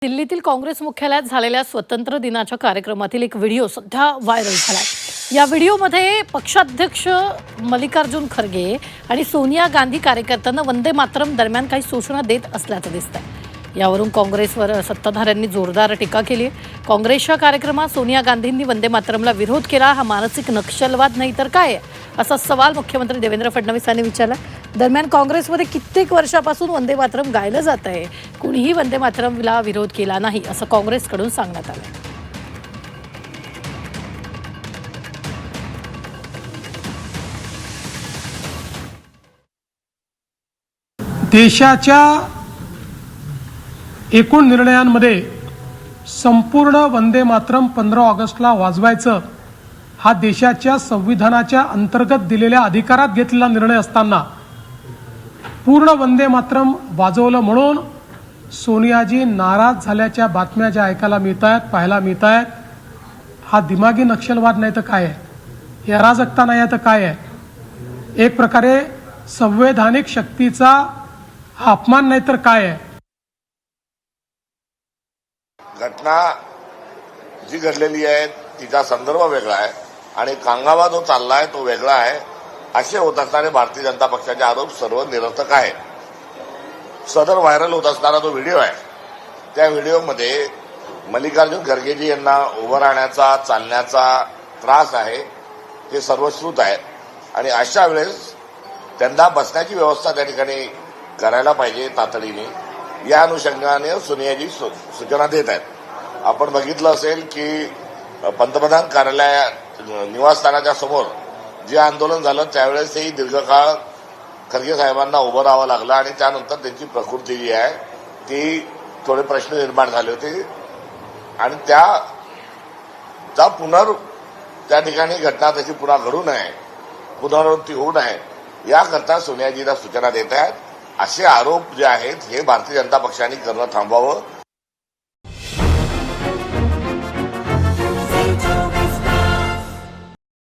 दिल्लीतील काँग्रेस मुख्यालयात झालेल्या स्वतंत्र दिनाच्या कार्यक्रमातील एक व्हिडिओ सध्या व्हायरल झालाय। या व्हिडिओमध्ये पक्षाध्यक्ष मल्लिकार्जुन खरगे आणि सोनिया गांधी कार्यकर्त्यांना वंदे मातरम दरम्यान काही सूचना देत असल्याचं दिसतंय। यावरून काँग्रेसवर सत्ताधाऱ्यांनी जोरदार टीका केली आहे। काँग्रेसच्या कार्यक्रमात सोनिया गांधींनी वंदे मातरमला विरोध केला, हा मानसिक नक्षलवाद नाही तर काय आहे, असा सवाल मुख्यमंत्री देवेंद्र फडणवीस यांनी विचारला। दरम्यान काँग्रेसमध्ये कित्येक वर्षापासून वंदे मातरम गायलं जात आहे, कुणीही वंदे मातरमला विरोध केला नाही असं काँग्रेसकडून सांगण्यात आलं। देशाच्या एकूण निर्णयांमध्ये संपूर्ण वंदे मातरम 15 ऑगस्टला वाजवायचं हा देशाच्या संविधानाच्या अंतर्गत दिलेल्या अधिकारात घेतलेला निर्णय असताना पूर्ण वंदे मातरम वाजवलं म्हणून सोनियाजी नाराज झाल्याच्या बातम्या ज्या ऐकायला मिळत आहेत, पाहायला मिळत आहेत, हा दिमागी नक्षलवाद नाही तर काय आहे, हे अराजकता नाही तर काय आहे, एक प्रकारे संवैधानिक शक्तीचा हा अपमान नाही तर काय आहे। घटना जी घडलेली आहे तिचा संदर्भ वेगळा आहे आणि कांगावा जो चाललाय तो वेगळा आहे, असे होत असणारे भारतीय जनता पक्षाचे आरोप सर्व निरर्थक आहे। सदर व्हायरल होत असणारा जो व्हिडिओ आहे त्या व्हिडिओमध्ये मल्लिकार्जुन खरगेजी यांना उभं राहण्याचा चालण्याचा त्रास आहे हे सर्वश्रुत आहे आणि अशा वेळेस त्यांना बसण्याची व्यवस्था त्या ठिकाणी करायला पाहिजे तातडीने, या अनुषंगाने सोनियाजी सूचना देत आहेत। आपण बघितलं असेल की पंतप्रधान कार्यालय निवासस्थानाच्या समोर जे आंदोलन झालं त्यावेळेसही दीर्घकाळ खरगे साहेबांना उभं राहावं लागलं आणि त्यानंतर त्यांची प्रकृती जी आहे ती थोडे प्रश्न निर्माण झाले होते आणि त्या ठिकाणी घटना तशी पुन्हा घडू नये, पुनरावृत्ती होऊ नये याकरता सोनियाजीला सूचना देत आहेत। असे आरोप जे आहेत हे भारतीय जनता पक्षाने करणं थांबवावं